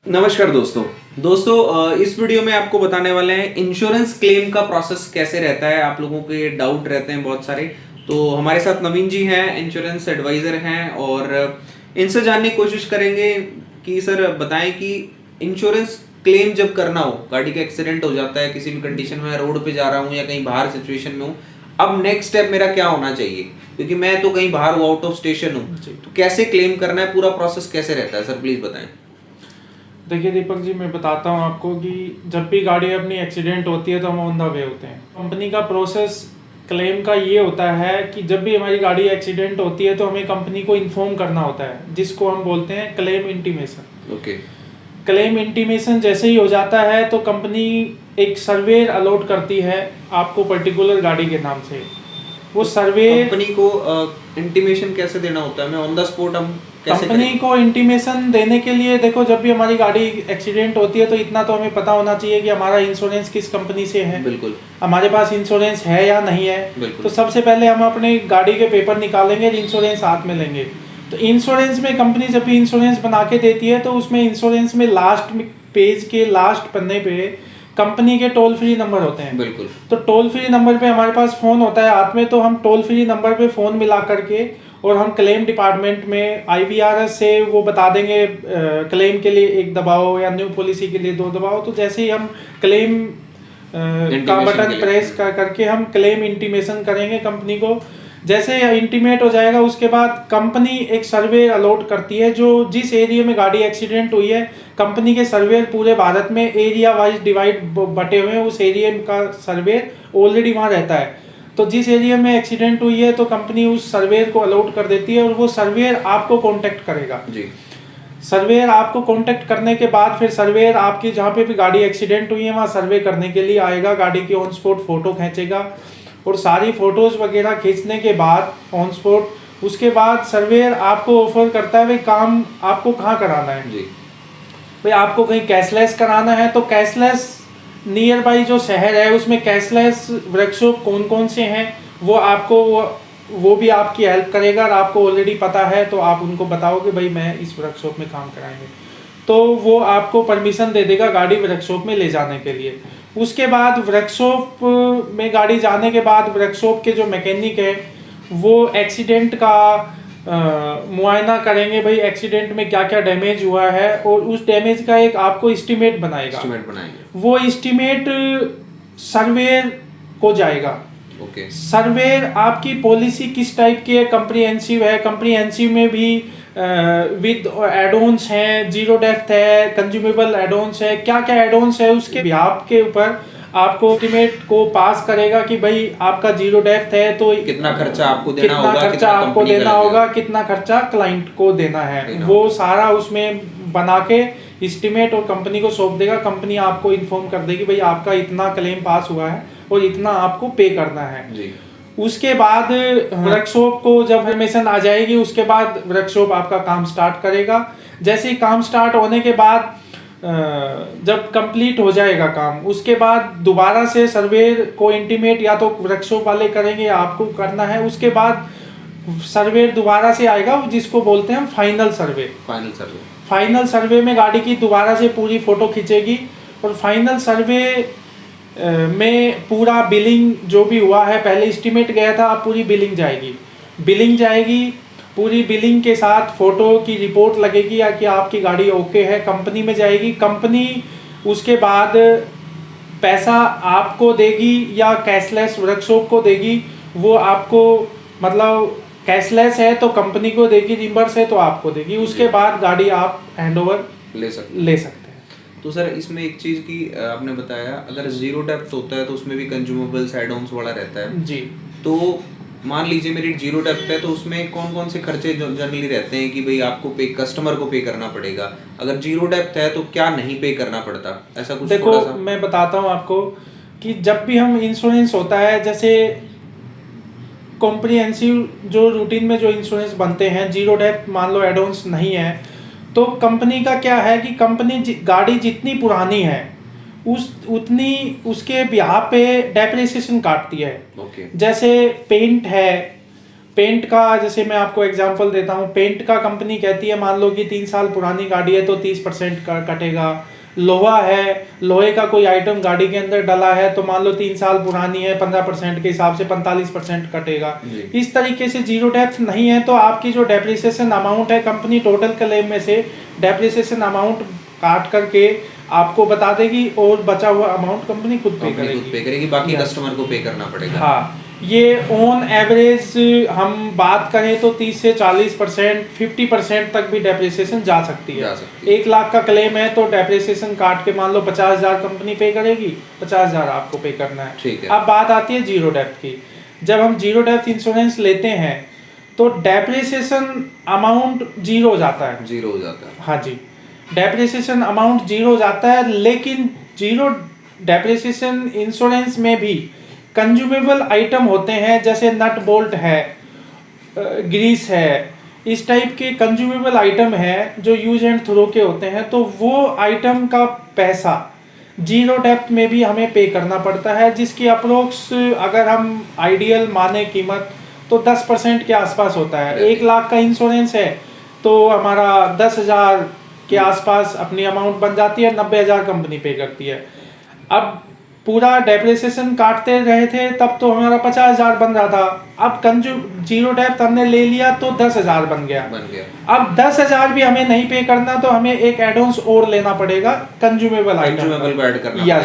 नमस्कार दोस्तों इस वीडियो में आपको बताने वाले हैं इंश्योरेंस क्लेम का प्रोसेस कैसे रहता है। आप लोगों के डाउट रहते हैं बहुत सारे, तो हमारे साथ नवीन जी हैं, इंश्योरेंस एडवाइजर हैं और इनसे जानने की कोशिश करेंगे कि सर बताएं कि इंश्योरेंस क्लेम जब करना हो, गाड़ी का एक्सीडेंट हो जाता है, किसी भी कंडीशन में रोड पे जा रहा हूँ या कहीं बाहर सिचुएशन में हूँ, अब नेक्स्ट स्टेप मेरा क्या होना चाहिए, क्योंकि मैं तो कहीं बाहर हूँ, आउट ऑफ स्टेशन हूँ, तो कैसे क्लेम करना है, पूरा प्रोसेस कैसे रहता है सर, प्लीज बताएं। देखिए दीपक जी, मैं बताता हूँ आपको कि जब भी गाड़ी अपनी एक्सीडेंट होती है तो हम ऑन द वे होते हैं। कंपनी का प्रोसेस क्लेम का ये होता है कि जब भी हमारी गाड़ी एक्सीडेंट होती है तो हमें कंपनी को इन्फॉर्म करना होता है, जिसको हम बोलते हैं claim intimation. Okay. Claim intimation जैसे ही हो जाता है तो कंपनी एक सर्वेयर अलॉट करती है आपको पर्टिकुलर गाड़ी के नाम से। वो सर्वे कंपनी को इंटीमेशन कैसे देना होता है, मैं ऑन द स्पॉट हम कैसे कंपनी करें? को इंटीमेशन देने के लिए देखो, जब भी हमारी गाड़ी एक्सीडेंट होती है तो इतना तो हमें पता होना चाहिए कि हमारा इंश्योरेंस किस कंपनी से है, बिल्कुल। हमारे पास इंश्योरेंस है या नहीं है। बिल्कुल। तो सबसे पहले हम अपनी गाड़ी के पेपर निकालेंगे, इंश्योरेंस हाथ में लेंगे। तो इंश्योरेंस में कंपनी जब भी इंश्योरेंस बना के देती है तो उसमें इंश्योरेंस में लास्ट पेज के लास्ट पन्ने पे कंपनी के टोल फ्री नंबर होते हैं। बिल्कुल। तो टोल फ्री नंबर पे हमारे पास फ़ोन होता है हाथ में, तो हम टोल फ्री नंबर पे फ़ोन मिला करके और हम क्लेम डिपार्टमेंट में IVRS से वो बता देंगे क्लेम के लिए 1 दबाओ या न्यू पॉलिसी के लिए 2 दबाओ। तो जैसे ही हम क्लेम का बटन प्रेस करके हम क्लेम इंटीमेशन करेंगे कंपनी को। जैसे इंटीमेट हो जाएगा उसके बाद कंपनी एक सर्वे अलॉट करती है, जो जिस एरिया में गाड़ी एक्सीडेंट हुई है कंपनी के सर्वे पूरे भारत में एरिया वाइज डिवाइड बटे हुए हैं, उस एरिया का सर्वे ऑलरेडी वहाँ रहता है। तो जिस एरिया में एक्सीडेंट हुई है तो कंपनी उस सर्वेयर को अलॉट कर देती है और वो सर्वेयर आपको कांटेक्ट करेगा जी। सर्वेयर आपको कांटेक्ट करने के बाद फिर सर्वेयर आपकी जहाँ पे भी गाड़ी एक्सीडेंट हुई है वहाँ सर्वे करने के लिए आएगा, गाड़ी की ऑन स्पॉट फोटो खींचेगा और सारी फोटोज वगैरह खींचने के बाद ऑन स्पॉट उसके बाद सर्वेयर आपको ऑफर करता है भाई काम आपको कहाँ कराना है। जी। भाई आपको कहीं कैशलेस कराना है तो कैशलेस नियर बाई जो शहर है उसमें कैशलेस वर्कशॉप कौन कौन से हैं वो आपको वो भी आपकी हेल्प करेगा। और आपको ऑलरेडी पता है तो आप उनको बताओगे भाई मैं इस वर्कशॉप में काम कराएंगे, तो वो आपको परमिशन दे देगा गाड़ी वर्कशॉप में ले जाने के लिए। उसके बाद वर्कशॉप में गाड़ी जाने के बाद वर्कशॉप के जो मैकेनिक है वो एक्सीडेंट का मुआयना करेंगे, भाई एक्सीडेंट में क्या क्या डैमेज हुआ है और उस डैमेज का एक आपको एस्टीमेट बनाएंगे। वो एस्टीमेट सर्वेयर को जाएगा। ओके। सर्वेयर आपकी पॉलिसी किस टाइप की है, कंप्रिहेंसिव है, कंप्रिहेंसिव में भी विद एडोन्स हैं, जीरो डेप्थ है, कंज्यूमेबल एडोन्स है, क्या क्या एडोन्स है उसके बिहाफ के ऊपर आपको एस्टीमेट को पास करेगा कि भाई आपका जीरो डेप्थ है तो कितना खर्चा आपको देना होगा, कितना खर्चा आपको देना होगा, कितना खर्चा क्लाइंट को देना है, वो सारा उसमें बना के एस्टीमेट और कंपनी को सौंप देगा। कंपनी आपको इन्फॉर्म कर देगी भाई आपका इतना क्लेम पास हुआ है और इतना आपको पे करना है जी। उसके बाद वर्कशॉप को जब परमिशन आ जाएगी उसके बाद वर्कशॉप आपका काम स्टार्ट करेगा। जैसे ही काम स्टार्ट होने के बाद जब कंप्लीट हो जाएगा काम उसके बाद दोबारा से सर्वेयर को इंटीमेट या तो वर्कशॉप वाले करेंगे या आपको करना है। उसके बाद सर्वेयर दोबारा से आएगा जिसको बोलते हैं फाइनल सर्वे। फाइनल सर्वे में गाड़ी की दोबारा से पूरी फोटो खींचेगी और फाइनल सर्वे में पूरा बिलिंग जो भी हुआ है, पहले एस्टीमेट गया था, अब पूरी बिलिंग जाएगी पूरी बिलिंग के साथ फोटो की रिपोर्ट लगेगी या कि आपकी गाड़ी ओके है, कंपनी में जाएगी। कंपनी उसके बाद पैसा आपको देगी या कैशलेस वर्कशॉप को देगी, वो आपको मतलब कैशलेस है तो कंपनी को देगी, रिम्बर्स है तो आपको देगी। उसके बाद गाड़ी आप हैंडओवर ले सकते हैं। तो सर इसमें एक चीज की आपने बताया अगर जीरो डेप्थ होता है तो उसमें भी कंज्यूमेबल्स एड-ऑन्स वाला रहता है जी। तो मान लीजिए मेरी जीरो डेप्थ है तो उसमें कौन कौन से खर्चे जनरली रहते हैं कि भाई आपको कस्टमर को पे करना पड़ेगा, अगर जीरो डेप्थ है तो क्या नहीं पे करना पड़ता, ऐसा कुछ? देखो मैं बताता हूँ आपको कि जब भी हम इंश्योरेंस होता है, जैसे कॉम्प्रिहेंसिव जो रूटीन में जो इंश्योरेंस बनते हैं, जीरो डेप्थ मान लो एडवांस नहीं है तो कंपनी का क्या है कि कंपनी गाड़ी जितनी पुरानी है उतनी उसके बिहाफ पे डेप्रिसिएशन काटती है। ओके। जैसे पेंट है पेंट का जैसे मैं आपको एग्जांपल देता हूँ, पेंट का कंपनी कहती है मान लो कि 3 साल पुरानी गाड़ी है तो 30% का कटेगा। लोहा है, लोहे का कोई आइटम गाड़ी के अंदर डला है तो मान लो 3 साल पुरानी है, 15% के हिसाब से 45% कटेगा। इस तरीके से जीरो डेप्थ नहीं है तो आपकी जो डेप्रिसिएशन अमाउंट है, कंपनी टोटल क्लेम में से डेप्रिसिएशन अमाउंट काट करके आपको बता देगी और बचा हुआ अमाउंट कंपनी खुद पे करेगी। बाकी कस्टमर को पे करना पड़ेगा। हाँ, ये ऑन एवरेज हम बात करें तो 30 से 40%, 50% तक भी डेप्रिसिएशन जा सकती है। 1 लाख का क्लेम है तो डेप्रिसिएशन काट के मान लो 50,000 कंपनी पे करेगी, 50,000 आपको पे करना है। ठीक है। अब बात आती है जीरो डेप्थ की। जब हम जीरो डेप्थ इंश्योरेंस लेते हैं तो डेप्रिसिएशन अमाउंट जीरो हो जाता है। जीरो हो जाता है, हाँ जी, डेप्रिसिएशन अमाउंट जीरो हो जाता है। लेकिन जीरो डेप्रिसिएशन इंश्योरेंस में भी कंज्यूमेबल आइटम होते हैं, जैसे नट बोल्ट है, ग्रीस है, इस टाइप के कंज्यूमेबल आइटम है जो यूज एंड थ्रो के होते हैं। तो वो आइटम का पैसा जीरो डेप्थ में भी हमें पे करना पड़ता है, जिसकी अप्रोक्स अगर हम आइडियल माने कीमत तो 10% के आसपास होता है। 1 लाख का इंश्योरेंस है तो हमारा 10,000 के आसपास अपनी अमाउंट बन जाती है, 90,000 कंपनी पे करती है। अब पूरा डेप्रिसिएशन काटते रहे थे तब तो हमारा 50,000 बन रहा था। अब जीरो डेप्थ हमने ले लिया तो 10,000 बन गया। अब 10,000 भी हमें नहीं पे करना तो हमें एक एडवांस और लेना पड़ेगा कंज्यूमेबल आइटम को ऐड करना पड़ेगा।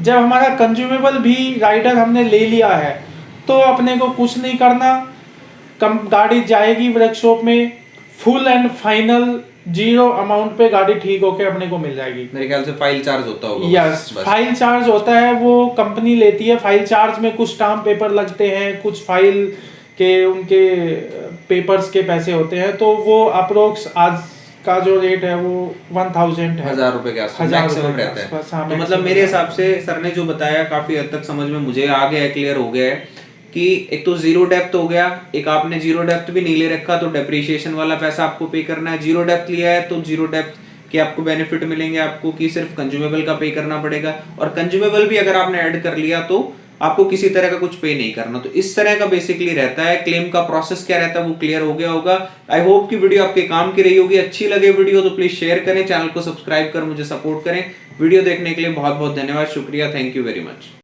जब हमारा कंज्यूमेबल भी राइडर हमने ले लिया है तो अपने को कुछ नहीं करना, गाड़ी जाएगी वर्कशॉप में, full and final zero amount पे गाड़ी ठीक होके अपने को मिल जाएगी। मेरे ख्याल से फाइल चार्ज होता होगा। यस, फाइल चार्ज होता है, वो कंपनी लेती है। फाइल चार्ज में कुछ स्टाम्प पेपर लगते हैं, कुछ फाइल के उनके पेपर्स के पैसे होते हैं, तो वो अप्रोक्स आज का जो रेट है वो 1000 है, 1000 रुपए के आसपास मैक्सिमम रहता है। तो मतलब मेरे हिसाब से सर ने जो बताया काफी हद तक समझ में मुझे आ गया, क्लियर हो गया है कि एक तो जीरो डेप्थ हो गया, एक आपने जीरो डेप्थ भी नहीं ले रखा तो डेप्रिसिएशन वाला पैसा आपको पे करना है। जीरो डेप्थ लिया है तो जीरो डेप्थ के आपको बेनिफिट मिलेंगे, आपको कि सिर्फ कंज्यूमेबल का पे करना पड़ेगा, और कंज्यूमेबल भी अगर आपने ऐड कर लिया तो आपको किसी तरह का कुछ पे नहीं करना। तो इस तरह का बेसिकली रहता है। क्लेम का प्रोसेस क्या रहता है वो क्लियर हो गया होगा। आई होप कि वीडियो आपके काम की रही होगी। अच्छी लगे वीडियो तो प्लीज शेयर करें, चैनल को सब्सक्राइब कर मुझे सपोर्ट करें। वीडियो देखने के लिए बहुत बहुत धन्यवाद, शुक्रिया, थैंक यू वेरी मच।